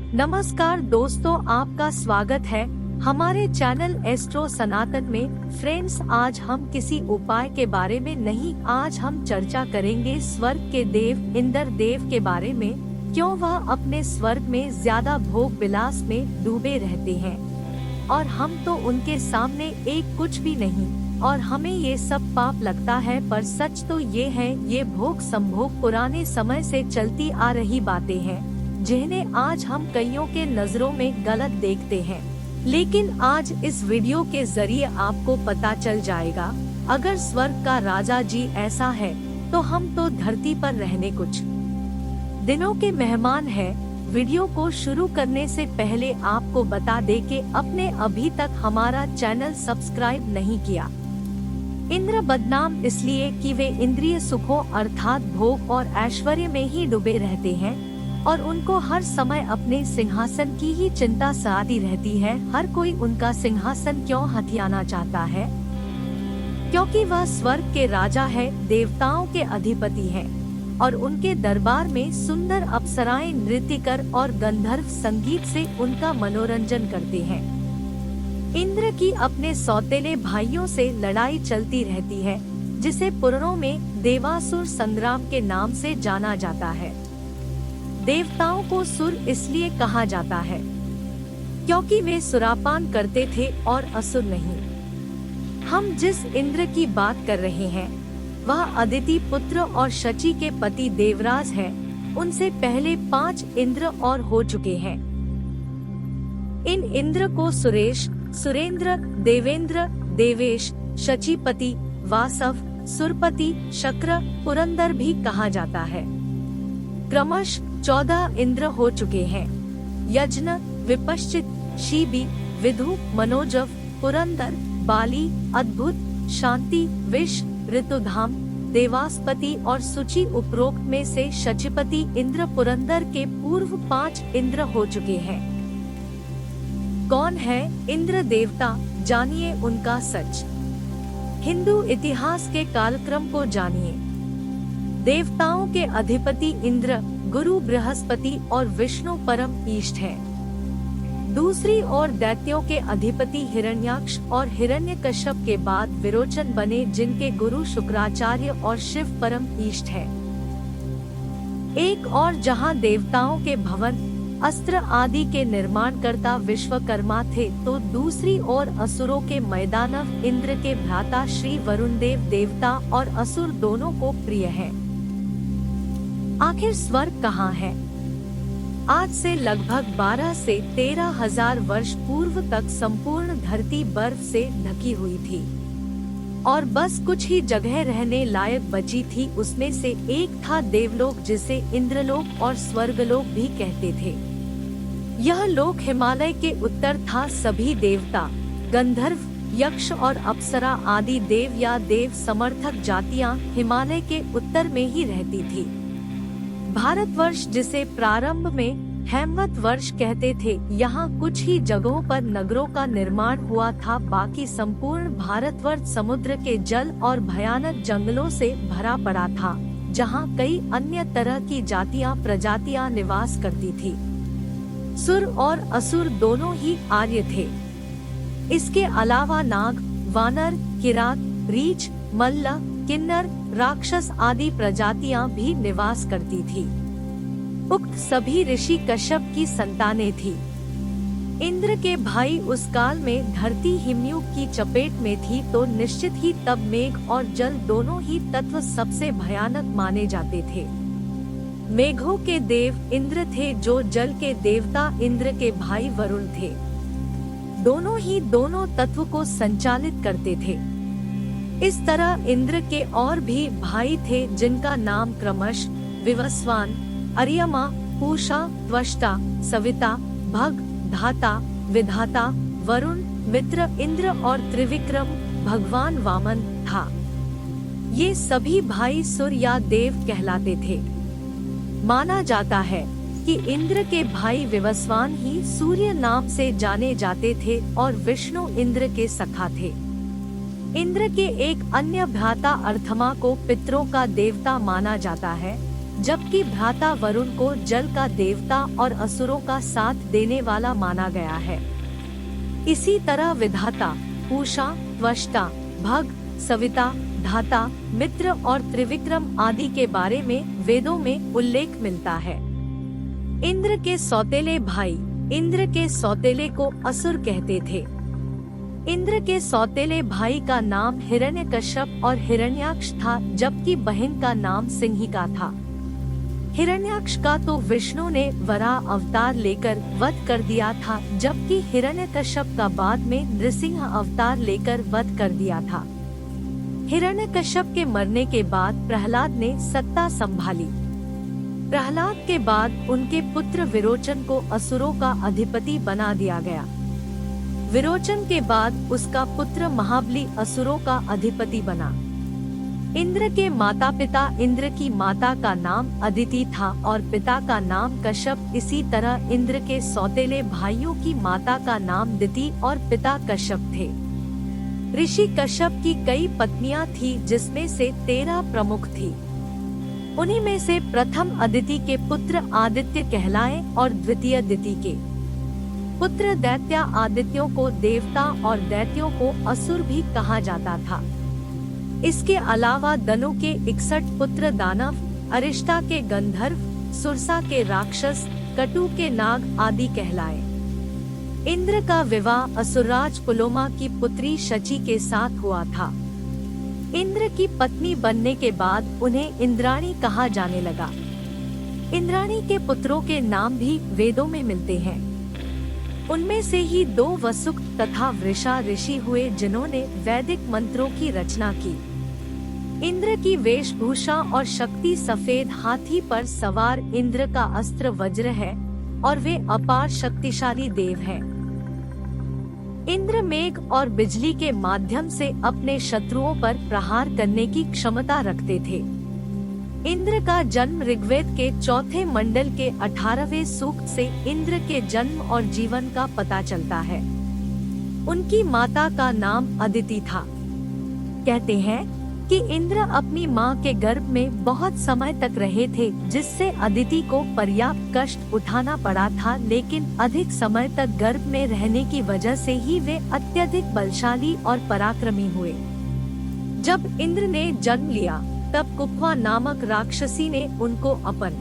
नमस्कार दोस्तों, आपका स्वागत है हमारे चैनल एस्ट्रो सनातन में। फ्रेंड्स, आज हम किसी उपाय के बारे में नहीं, आज हम चर्चा करेंगे स्वर्ग के देव इंद्र देव के बारे में। क्यों वह अपने स्वर्ग में ज्यादा भोग विलास में डूबे रहते हैं और हम तो उनके सामने एक कुछ भी नहीं, और हमें ये सब पाप लगता है। पर सच तो ये है, ये भोग संभोग पुराने समय से चलती आ रही बातें हैं, जिन्हें आज हम कईयों के नजरों में गलत देखते हैं। लेकिन आज इस वीडियो के जरिए आपको पता चल जाएगा, अगर स्वर्ग का राजा जी ऐसा है तो हम तो धरती पर रहने कुछ दिनों के मेहमान हैं। वीडियो को शुरू करने से पहले आपको बता दे कि अपने अभी तक हमारा चैनल सब्सक्राइब नहीं किया। इंद्र बदनाम इसलिए कि वे इंद्रिय सुखों अर्थात भोग और ऐश्वर्य में ही डूबे रहते हैं और उनको हर समय अपने सिंहासन की ही चिंता सताती रहती है। हर कोई उनका सिंहासन क्यों हथियाना चाहता है? क्योंकि वह स्वर्ग के राजा है, देवताओं के अधिपति हैं और उनके दरबार में सुंदर अप्सराएं नृत्य कर और गंधर्व संगीत से उनका मनोरंजन करते हैं। इंद्र की अपने सौतेले भाइयों से लड़ाई चलती रहती है, जिसे पुराणों में देवासुर संग्राम के नाम से जाना जाता है। देवताओं को सुर इसलिए कहा जाता है क्योंकि वे सुरापान करते थे और असुर नहीं। हम जिस इंद्र की बात कर रहे हैं वह अदिति पुत्र और शची के पति देवराज है। उनसे पहले 5 इंद्र और हो चुके हैं। इन इंद्र को सुरेश, सुरेंद्र, देवेंद्र, देवेश, शचीपति, वासव, सुरपति, शक्र, पुरंदर भी कहा जाता है। क्रमश 14 इंद्र हो चुके हैं। यज्ञ, विपश्चित, शिबी, विधु, मनोजव, पुरंदर, बाली, अद्भुत, शांति, विष, ऋतुधाम, देवास्पति और सुचि उपरोक्त में से शचीपति इंद्र पुरंदर के पूर्व 5 इंद्र हो चुके हैं। कौन है इंद्र देवता? जानिए उनका सच। हिंदू इतिहास के कालक्रम को जानिए। देवताओं के अधिपति इंद्र, गुरु बृहस्पति और विष्णु परम इष्ट हैं। दूसरी ओर दैत्यों के अधिपति हिरण्याक्ष और हिरण्यकश्यप के बाद विरोचन बने, जिनके गुरु शुक्राचार्य और शिव परम इष्ट हैं। एक और जहां देवताओं के भवन, अस्त्र आदि के निर्माणकर्ता विश्वकर्मा थे, तो दूसरी ओर असुरों के मैदानव इंद्र के भ्राता श्री वरुण देव देवता और असुर दोनों को प्रिय हैं। आखिर स्वर्ग कहाँ है? आज से लगभग 12 से 13 हजार वर्ष पूर्व तक संपूर्ण धरती बर्फ से ढकी हुई थी और बस कुछ ही जगह रहने लायक बची थी। उसमें से एक था देवलोक, जिसे इंद्रलोक और स्वर्गलोक भी कहते थे। यह लोक हिमालय के उत्तर था। सभी देवता, गंधर्व, यक्ष और अप्सरा आदि देव या देव समर्थक जातियां हिमालय के उत्तर में ही रहती थी। भारतवर्ष, जिसे प्रारंभ में हेमवत वर्ष कहते थे, यहाँ कुछ ही जगहों पर नगरों का निर्माण हुआ था। बाकी संपूर्ण भारतवर्ष समुद्र के जल और भयानक जंगलों से भरा पड़ा था, जहाँ कई अन्य तरह की जातियां प्रजातियां निवास करती थी। सुर और असुर दोनों ही आर्य थे। इसके अलावा नाग, वानर, किरात, रीछ, मल्ल, किन्नर, राक्षस आदि प्रजातियां भी निवास करती थी। उक्त सभी ऋषि कश्यप की संतानें थी। इंद्र के भाई उस काल में धरती हिमयुग की चपेट में थी, तो निश्चित ही तब मेघ और जल दोनों ही तत्व सबसे भयानक माने जाते थे। मेघों के देव इंद्र थे, जो जल के देवता इंद्र के भाई वरुण थे। दोनों तत्व को संचालित करते थे। इस तरह इंद्र के और भी भाई थे, जिनका नाम क्रमश विवस्वान, अर्यमा, पूषा, त्वष्टा, सविता, भग, धाता, विधाता, वरुण, मित्र, इंद्र और त्रिविक्रम भगवान वामन था। ये सभी भाई सुर या देव कहलाते थे। माना जाता है कि इंद्र के भाई विवस्वान ही सूर्य नाम से जाने जाते थे और विष्णु इंद्र के सखा थे। इंद्र के एक अन्य भ्राता अर्थमा को पितरों का देवता माना जाता है। जबकि भ्राता वरुण को जल का देवता और असुरों का साथ देने वाला माना गया है। इसी तरह विधाता, पूषा, त्वष्टा, भग, सविता, धाता, मित्र और त्रिविक्रम आदि के बारे में वेदों में उल्लेख मिलता है। इंद्र के सौतेले भाई, इंद्र के सौतेले को असुर कहते थे। इंद्र के सौतेले भाई का नाम हिरण्यकश्यप और हिरण्याक्ष था, जबकि बहन का नाम सिंहिका था। हिरण्याक्ष का तो विष्णु ने वराह अवतार लेकर वध कर दिया था, जबकि हिरण्यकश्यप का बाद में नृसिंह अवतार लेकर वध कर दिया था। हिरण्यकश्यप के मरने के बाद प्रहलाद ने सत्ता संभाली। प्रहलाद के बाद उनके पुत्र विरोचन को असुरों का अधिपति बना दिया गया। विरोचन के बाद उसका पुत्र महाबली असुरों का अधिपति बना। इंद्र के माता पिता, इंद्र की माता का नाम अदिति था और पिता का नाम कश्यप। इसी तरह इंद्र के सौतेले भाइयों की माता का नाम दिति और पिता कश्यप थे। ऋषि कश्यप की कई पत्नियां थी, जिसमें से 13 प्रमुख थी। उन्हीं में से प्रथम अदिति के पुत्र आदित्य कहलाए और द्वितीय दिति के पुत्र दैत्य। आदित्यों को देवता और दैत्यों को असुर भी कहा जाता था। इसके अलावा दनु के 61 पुत्र दानव, अरिष्टा के गंधर्व, सुरसा के राक्षस, कटु के नाग आदि कहलाए। इंद्र का विवाह असुरराज पुलोमा की पुत्री शची के साथ हुआ था। इंद्र की पत्नी बनने के बाद उन्हें इंद्राणी कहा जाने लगा। इंद्राणी के पुत्रों के नाम भी वेदों में मिलते हैं। उनमें से ही 2 वसुक तथा वृषा ऋषि हुए, जिन्होंने वैदिक मंत्रों की रचना की। इंद्र की वेशभूषा और शक्ति सफेद हाथी पर सवार इंद्र का अस्त्र वज्र है और वे अपार शक्तिशाली देव हैं। इंद्र मेघ और बिजली के माध्यम से अपने शत्रुओं पर प्रहार करने की क्षमता रखते थे। इंद्र का जन्म ऋग्वेद के 4 मंडल के 18वें सूक्त से इंद्र के जन्म और जीवन का पता चलता है। उनकी माता का नाम अदिति था। कहते हैं कि इंद्र अपनी मां के गर्भ में बहुत समय तक रहे थे, जिससे अदिति को पर्याप्त कष्ट उठाना पड़ा था, लेकिन अधिक समय तक गर्भ में रहने की वजह से ही वे अत्यधिक बलशाली और पराक्रमी हुए। जब इंद्र ने जन्म लिया, तब कुप्वा नामक राक्षसी ने उनको अपन